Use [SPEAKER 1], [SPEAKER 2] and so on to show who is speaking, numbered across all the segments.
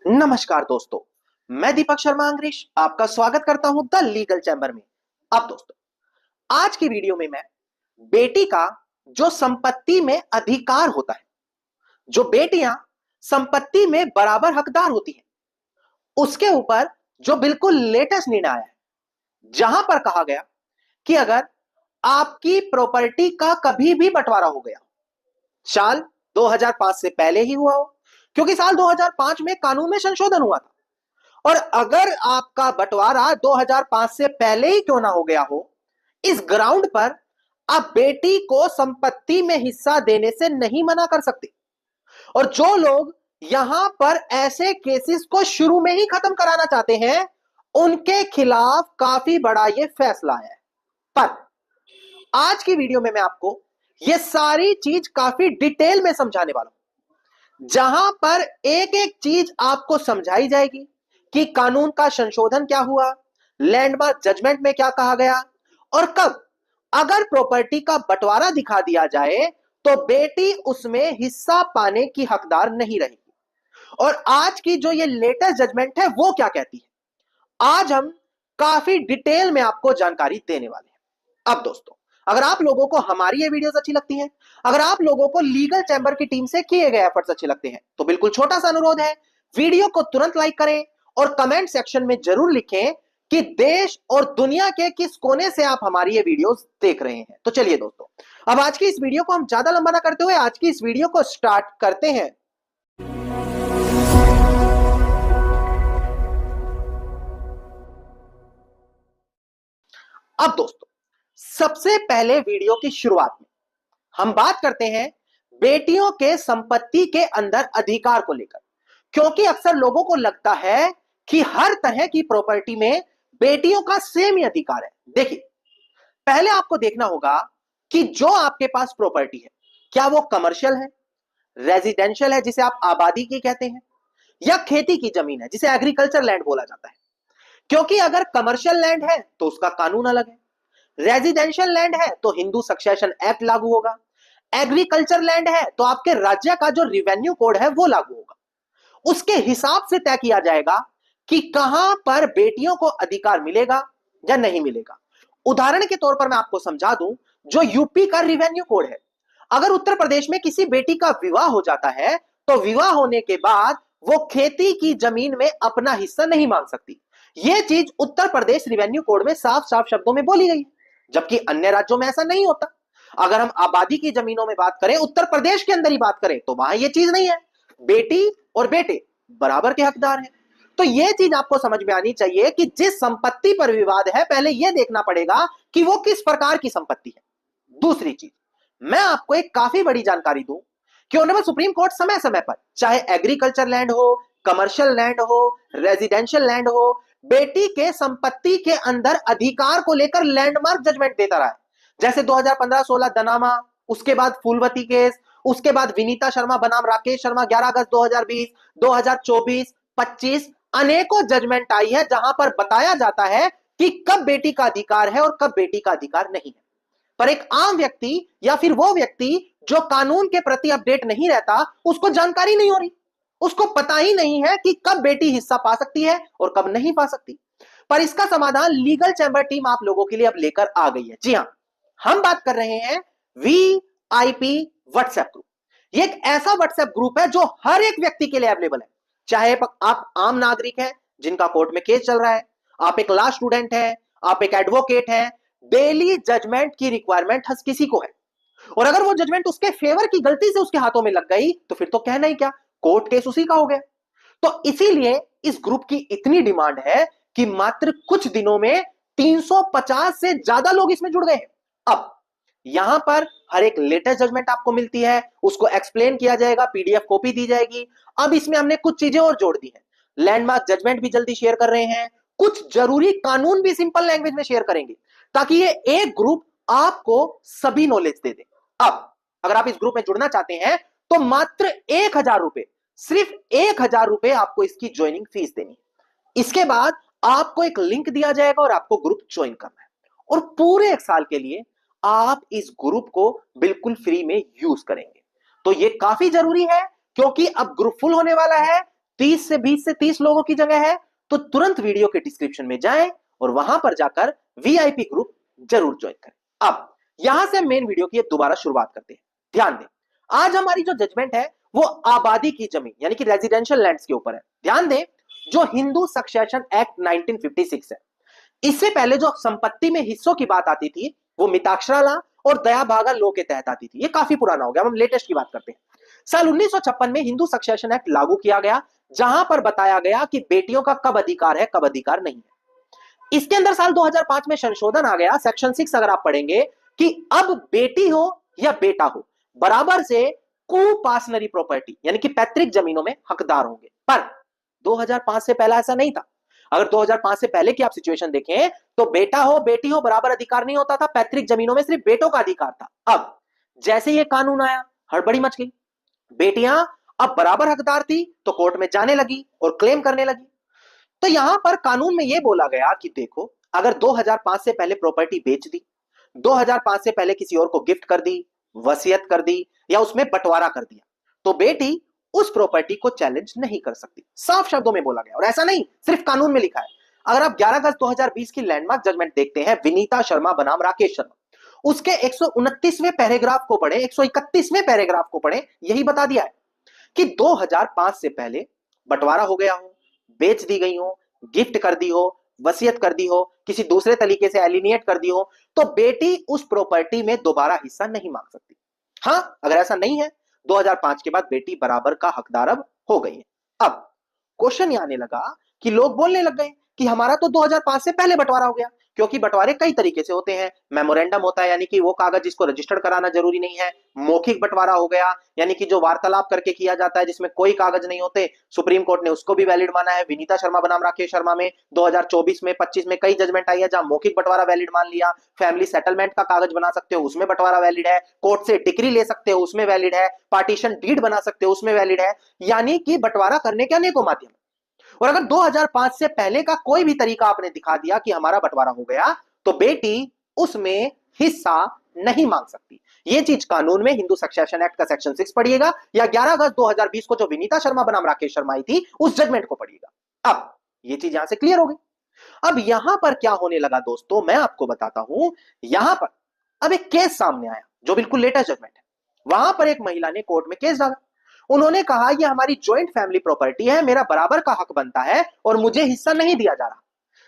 [SPEAKER 1] नमस्कार दोस्तों, मैं दीपक शर्मा अंग्रेश आपका स्वागत करता हूं द लीगल चैम्बर में। अब दोस्तों, आज की वीडियो में मैं बेटी का जो संपत्ति में अधिकार होता है, जो बेटियां संपत्ति में बराबर हकदार होती हैं, उसके ऊपर जो बिल्कुल लेटेस्ट निर्णय आया है, जहां पर कहा गया कि अगर आपकी प्रॉपर्टी का कभी भी बंटवारा हो गया, साल 2005 से पहले ही हुआ हो, क्योंकि साल 2005 में कानून में संशोधन हुआ था, और अगर आपका बंटवारा 2005 से पहले ही क्यों ना हो गया हो, इस ग्राउंड पर आप बेटी को संपत्ति में हिस्सा देने से नहीं मना कर सकते। और जो लोग यहां पर ऐसे केसेस को शुरू में ही खत्म कराना चाहते हैं, उनके खिलाफ काफी बड़ा यह फैसला है। पर आज की वीडियो में मैं आपको यह सारी चीज काफी डिटेल में समझाने वाला हूं, जहां पर एक एक चीज आपको समझाई जाएगी कि कानून का संशोधन क्या हुआ, लैंडमार्क जजमेंट में क्या कहा गया, और कब अगर प्रॉपर्टी का बंटवारा दिखा दिया जाए तो बेटी उसमें हिस्सा पाने की हकदार नहीं रहेगी। और आज की जो ये लेटेस्ट जजमेंट है वो क्या कहती है, आज हम काफी डिटेल में आपको जानकारी देने वाले हैं। अब दोस्तों, अगर आप लोगों को हमारी ये वीडियोस अच्छी लगती हैं, अगर आप लोगों को लीगल चैम्बर की टीम से किए गए एफर्ट्स अच्छे लगते हैं, तो बिल्कुल छोटा सा अनुरोध है, वीडियो को तुरंत लाइक करें और कमेंट सेक्शन में जरूर लिखें कि देश और दुनिया के किस कोने से आप हमारी ये वीडियोस देख रहे हैं। तो चलिए दोस्तों, अब आज की इस वीडियो को हम ज्यादा लंबा ना करते हुए आज की इस वीडियो को स्टार्ट करते हैं। अब दोस्तों, सबसे पहले वीडियो की शुरुआत में हम बात करते हैं बेटियों के संपत्ति के अंदर अधिकार को लेकर, क्योंकि अक्सर लोगों को लगता है कि हर तरह की प्रॉपर्टी में बेटियों का सेम ही अधिकार है। देखिए, पहले आपको देखना होगा कि जो आपके पास प्रॉपर्टी है, क्या वो कमर्शियल है, रेजिडेंशियल है जिसे आप आबादी की कहते हैं, या खेती की जमीन है जिसे एग्रीकल्चर लैंड बोला जाता है। क्योंकि अगर कमर्शियल लैंड है तो उसका कानून अलग है, रेजिडेंशियल लैंड है तो हिंदू सक्सेशन एक्ट लागू होगा, एग्रीकल्चर लैंड है तो आपके राज्य का जो रिवेन्यू कोड है वो लागू होगा। उसके हिसाब से तय किया जाएगा कि कहां पर बेटियों को अधिकार मिलेगा या नहीं मिलेगा। उदाहरण के तौर पर मैं आपको समझा दूं, जो यूपी का रिवेन्यू कोड है, अगर उत्तर प्रदेश में किसी बेटी का विवाह हो जाता है तो विवाह होने के बाद वो खेती की जमीन में अपना हिस्सा नहीं मांग सकती। यह चीज उत्तर प्रदेश रिवेन्यू कोड में साफ साफ शब्दों में बोली गई, जबकि अन्य राज्यों में ऐसा नहीं होता। अगर हम आबादी की जमीनों में बात करें, उत्तर प्रदेश के अंदर ही बात करें, तो वहां यह चीज नहीं है, बेटी और बेटे बराबर के हकदार हैं। तो यह चीज आपको समझ में आनी चाहिए कि जिस संपत्ति पर विवाद है, पहले यह देखना पड़ेगा कि वो किस प्रकार की संपत्ति है। दूसरी चीज, मैं आपको एक काफी बड़ी जानकारी दूं कि ऑनरेबल सुप्रीम कोर्ट समय समय पर, चाहे एग्रीकल्चर लैंड हो, कमर्शियल लैंड हो, रेजिडेंशियल लैंड हो, बेटी के संपत्ति के अंदर अधिकार को लेकर लैंडमार्क जजमेंट देता रहा है। जैसे 2015-16 दनामा, उसके बाद फूलवती केस, उसके बाद विनीता शर्मा बनाम राकेश शर्मा 11 अगस्त 2020, 2024, 25 अनेकों जजमेंट आई है जहां पर बताया जाता है कि कब बेटी का अधिकार है और कब बेटी का अधिकार नहीं है। पर एक आम व्यक्ति या फिर वो व्यक्ति जो कानून के प्रति अपडेट नहीं रहता, उसको जानकारी नहीं हो रही, उसको पता ही नहीं है कि कब बेटी हिस्सा पा सकती है और कब नहीं पा सकती। पर इसका समाधान लीगल चैम्बर टीम आप लोगों के लिए अब लेकर आ गई है। जी हां, हम बात कर रहे हैं वीआईपी व्हाट्सएप ग्रुप। ये एक ऐसा व्हाट्सएप ग्रुप है जो हर एक व्यक्ति के लिए अवेलेबल है, चाहे आप आम नागरिक हैं जिनका कोर्ट में केस चल रहा है, आप एक लॉ स्टूडेंट हैं, आप एक एडवोकेट हैं, डेली जजमेंट की रिक्वायरमेंट हर किसी को है। और अगर वो जजमेंट उसके फेवर की गलती से उसके हाथों में लग गई तो फिर तो कहना ही क्या, कोर्ट केस उसी का हो गया। तो इसीलिए इस ग्रुप की इतनी डिमांड है कि मात्र कुछ दिनों में 350 से ज्यादा लोग इसमें जुड़ गए हैं। अब यहां पर हर एक लेटेस्ट जजमेंट आपको मिलती है, उसको एक्सप्लेन किया जाएगा, पीडीएफ कॉपी दी जाएगी। अब इसमें हमने कुछ चीजें और जोड़ दी हैं, लैंडमार्क जजमेंट भी जल्दी शेयर कर रहे हैं, कुछ जरूरी कानून भी सिंपल लैंग्वेज में शेयर करेंगे, ताकि ये एक ग्रुप आपको सभी नॉलेज दे दे। अब अगर आप इस ग्रुप में जुड़ना चाहते हैं तो मात्र 1,000 रुपए, सिर्फ 1,000 रुपए आपको इसकी ज्वाइनिंग फीस देनी है। इसके बाद आपको एक लिंक दिया जाएगा और आपको ग्रुप ज्वाइन करना है, और पूरे 1 साल के लिए आप इस ग्रुप को बिल्कुल फ्री में यूज करेंगे। तो ये काफी जरूरी है, क्योंकि अब ग्रुप फुल होने वाला है, 30 से 20 से 30 लोगों की जगह है तो तुरंत वीडियो के डिस्क्रिप्शन में जाएं और वहां पर जाकर वीआईपी ग्रुप जरूर ज्वाइन करें। अब यहां से मेन वीडियो की दोबारा शुरुआत करते हैं। ध्यान दें, आज हमारी जो जजमेंट है वो आबादी की जमीन यानी कि रेजिडेंशियल लैंड्स के ऊपर है। ध्यान दें, जो हिंदू सक्सेशन एक्ट 1956 है, इससे पहले जो संपत्ति में हिस्सों की बात आती थी वो मिताक्षरा लॉ और दया भागा लॉ के तहत आती थी। ये काफी पुराना हो गया, हम लेटेस्ट की बात करते हैं। साल 1956 में हिंदू सक्सेशन एक्ट लागू किया गया, जहां पर बताया गया कि बेटियों का कब अधिकार है कब अधिकार नहीं है। इसके अंदर साल 2005 में संशोधन आ गया, सेक्शन 6 अगर आप पढ़ेंगे कि अब बेटी हो या बेटा हो बराबर से कुपासनरी प्रॉपर्टी यानी कि पैतृक जमीनों में हकदार होंगे। पर 2005 से पहले ऐसा नहीं था। अगर 2005 से पहले की आप सिचुएशन देखें तो बेटा हो बेटी हो बराबर अधिकार नहीं होता था, पैतृक जमीनों में सिर्फ बेटों का अधिकार था। अब जैसे ये कानून आया हड़बड़ी मच गई, बेटियां अब बराबर हकदार थी तो कोर्ट में जाने लगी और क्लेम करने लगी। तो यहां पर कानून में यह बोला गया कि देखो, अगर 2005 से पहले प्रॉपर्टी बेच दी, 2005 से पहले किसी और को गिफ्ट कर दी, वसीयत कर दी या उसमें बंटवारा कर दिया, तो बेटी उस प्रॉपर्टी को चैलेंज नहीं कर सकती। साफ शब्दों में बोला गया, और ऐसा नहीं सिर्फ कानून में लिखा है। अगर आप 11 अगस्त 2020 की लैंडमार्क जजमेंट देखते हैं, विनीता शर्मा बनाम राकेश शर्मा, उसके 129वें पैराग्राफ को पढ़े, 131वें पैराग्राफ को पढ़े, यही बता दिया है कि 2005 से पहले बंटवारा हो गया हो, बेच दी गई हो, गिफ्ट कर दी हो, वसीयत कर दी हो, किसी दूसरे तरीके से एलिनिएट कर दी हो, तो बेटी उस प्रॉपर्टी में दोबारा हिस्सा नहीं मांग सकती। हां, अगर ऐसा नहीं है, 2005 के बाद बेटी बराबर का हकदार अब हो गई है। अब क्वेश्चन ये आने लगा कि लोग बोलने लग गए कि हमारा तो 2005 से पहले बंटवारा हो गया, क्योंकि बंटवारे कई तरीके से होते हैं। मेमोरेंडम होता है यानी कि वो कागज जिसको रजिस्टर्ड कराना जरूरी नहीं है। मौखिक बंटवारा हो गया यानी कि जो वार्तालाप करके किया जाता है जिसमें कोई कागज नहीं होते, सुप्रीम कोर्ट ने उसको भी वैलिड माना है। विनीता शर्मा बनाम राकेश शर्मा में 2024 में 25 में कई जजमेंट आई है जहां मौखिक बंटवारा वैलिड मान लिया। फैमिली सेटलमेंट का कागज बना सकते हो, उसमें बंटवारा वैलिड है। कोर्ट से डिक्री ले सकते हो, उसमें वैलिड है। पार्टीशन डीड बना सकते हो, उसमें वैलिड है। यानी कि बंटवारा करने के अनेकों माध्यम। और अगर 2005 से पहले का कोई भी तरीका आपने दिखा दिया कि हमारा बंटवारा हो गया, तो बेटी उसमें हिस्सा नहीं मांग सकती। यह चीज कानून में हिंदू सक्सेशन एक्ट का सेक्शन 6 पढ़िएगा, या 11 अगस्त 2020 को जो विनीता शर्मा बनाम राकेश शर्मा आई थी उस जजमेंट को पढ़िएगा। अब यह चीज यहां से क्लियर हो गई। अब यहां पर क्या होने लगा दोस्तों, मैं आपको बताता हूं। यहां पर अब एक केस सामने आया जो बिल्कुल लेटेस्ट जजमेंट है। वहां पर एक महिला ने कोर्ट में केस डाला। उन्होंने कहा यह हमारी ज्वाइंट फैमिली प्रॉपर्टी है, मेरा बराबर का हक बनता है और मुझे हिस्सा नहीं दिया जा रहा।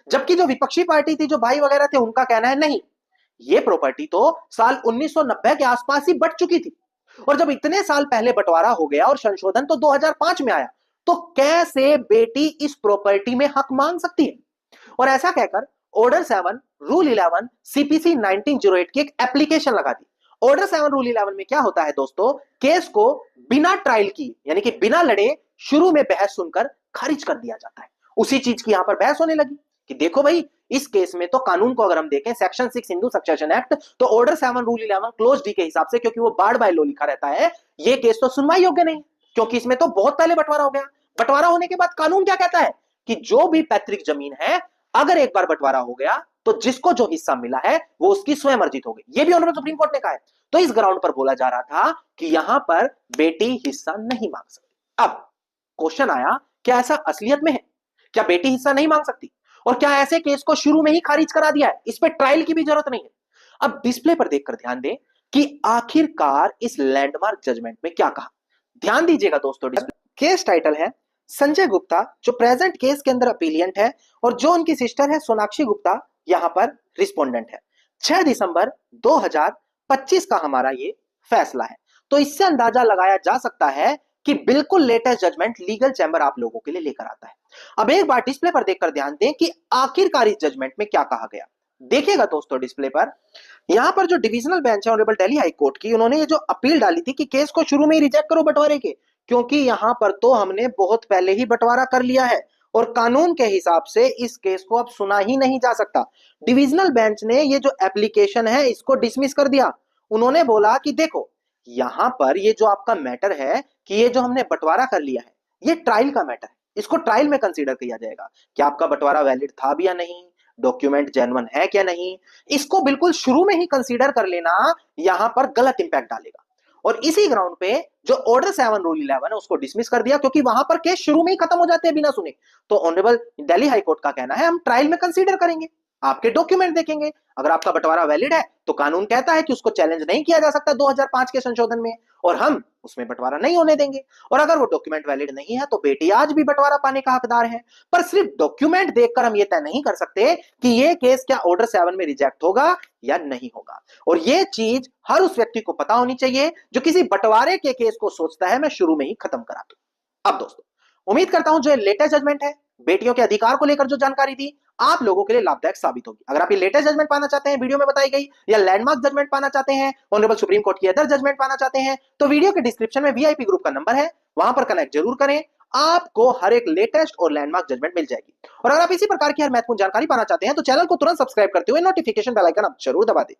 [SPEAKER 1] जबकि जो विपक्षी पार्टी थी, जो भाई वगैरह थे, उनका कहना है नहीं, ये प्रॉपर्टी तो साल 1990 के आसपास ही बंट चुकी थी, और जब इतने साल पहले बंटवारा हो गया और संशोधन तो 2005 में आया, तो कैसे बेटी इस प्रॉपर्टी में हक मांग सकती है। और ऐसा कहकर ऑर्डर 7 रूल 11 सीपीसी 1908 की एक एप्लीकेशन लगा दी। ऑर्डर 7 रूल 11 में क्या होता है दोस्तों, केस को बिना ट्रायल की यानी कि बिना लड़े शुरू में बहस सुनकर खारिज कर दिया जाता है। उसी चीज की यहां पर बहस होने लगी कि देखो भाई, इस केस में तो कानून को अगर हम देखें, सेक्शन 6 हिंदू सक्सेशन एक्ट, तो ऑर्डर 7 रूल 11 क्लोज डी के हिसाब से, क्योंकि वो बार्ड बाय लॉ लिखा रहता है, ये केस तो सुनवाई योग्य नहीं, क्योंकि इसमें तो बहुत पहले बंटवारा हो गया। बंटवारा होने के बाद कानून क्या कहता है कि जो भी पैतृक जमीन है, अगर एक बार बंटवारा हो गया तो जिसको जो हिस्सा मिला है वो उसकी स्वयं अर्जित हो गई। ये भी ऑनरेबल सुप्रीम कोर्ट ने कहा है। तो इस ग्राउंड पर बोला जा रहा था कि यहां पर बेटी हिस्सा नहीं मांग सकती। अब क्वेश्चन आया, क्या ऐसा असलियत में है? क्या बेटी हिस्सा नहीं मांग सकती? और क्या ऐसे केस को शुरू में ही खारिज करा दिया है, इस पे ट्रायल की भी जरूरत नहीं है? अब डिस्प्ले पर देखकर ध्यान दें कि आखिरकार इस लैंडमार्क जजमेंट में क्या कहा। ध्यान दीजिएगा दोस्तों, केस टाइटल है संजय गुप्ता, जो प्रेजेंट केस के अंदर अपीलियंट है, और जो उनकी सिस्टर है सोनाक्षी गुप्ता यहां पर रिस्पोंडेंट है। 6 दिसंबर 2025 का हमारा ये फैसला है। तो इससे अंदाजा लगाया जा सकता है कि बिल्कुल लेटेस्ट जजमेंट लीगल चैंबर आप लोगों के लिए लेकर आता है। अब एक बार डिस्प्ले पर देखकर ध्यान दें कि आखिरकार इस जजमेंट में क्या कहा गया। देखिएगा दोस्तों डिस्प्ले पर, यहां पर जो डिविजनल बेंच है ऑनरेबल दिल्ली हाई कोर्ट की, उन्होंने ये जो अपील डाली थी कि केस को शुरू में ही रिजेक्ट करो बंटवारे के, क्योंकि यहां पर तो हमने बहुत पहले ही बंटवारा कर लिया है और कानून के हिसाब से इस केस को अब सुना ही नहीं जा सकता। डिविजनल बेंच ने ये जो एप्लीकेशन है इसको डिसमिस कर दिया। उन्होंने बोला कि देखो, यहां पर ये जो आपका मैटर है कि ये जो हमने बंटवारा कर लिया है, ये ट्रायल का मैटर है, इसको ट्रायल में कंसीडर किया जाएगा कि आपका बंटवारा वैलिड था भी या नहीं, डॉक्यूमेंट जेन्युइन है क्या नहीं। इसको बिल्कुल शुरू में ही कंसीडर कर लेना यहां पर गलत इंपैक्ट डालेगा। और इसी ग्राउंड पे जो ऑर्डर 7 रूल 11 है उसको डिसमिस कर दिया, क्योंकि वहां पर केस शुरू में ही खत्म हो जाते हैं बिना सुने। तो ऑनरेबल दिल्ली हाई कोर्ट का कहना है हम ट्रायल में कंसीडर करेंगे, आपके डॉक्यूमेंट देखेंगे, अगर आपका बंटवारा वैलिड है तो कानून कहता है कि उसको चैलेंज नहीं किया जा सकता 2005 के संशोधन में, और हम उसमें बंटवारा नहीं होने देंगे। और अगर वो डॉक्यूमेंट वैलिड नहीं है तो बेटी आज भी बंटवारा पाने का हकदार है। पर सिर्फ डॉक्यूमेंट देखकर हम ये तय नहीं कर सकते कि ये केस क्या ऑर्डर 7 में रिजेक्ट होगा या नहीं होगा। और ये चीज हर उस व्यक्ति को पता होनी चाहिए जो किसी बंटवारे के केस को सोचता है मैं शुरू में ही खत्म करा दूं। अब दोस्तों, उम्मीद करता हूं जो लेटेस्ट जजमेंट है बेटियों के अधिकार को लेकर जो जानकारी दी आप लोगों के लिए लाभदायक साबित होगी। अगर आप ये लेटेस्ट जजमेंट पाना चाहते हैं वीडियो में बताई गई, या लैंडमार्क जजमेंट पाना चाहते हैं, ऑनरेबल सुप्रीम कोर्ट की अदर जजमेंट पाना चाहते हैं, तो वीडियो के डिस्क्रिप्शन में वीआईपी ग्रुप का नंबर है, वहां पर कनेक्ट जरूर करें, आपको हर एक लेटेस्ट और लैंडमार्क जजमेंट मिल जाएगी। और अगर आप इसी प्रकार की हर महत्वपूर्ण जानकारी पाना चाहते हैं तो चैनल को तुरंत सब्सक्राइब करते हुए नोटिफिकेशन बेल आइकन आप जरूर दबा दें।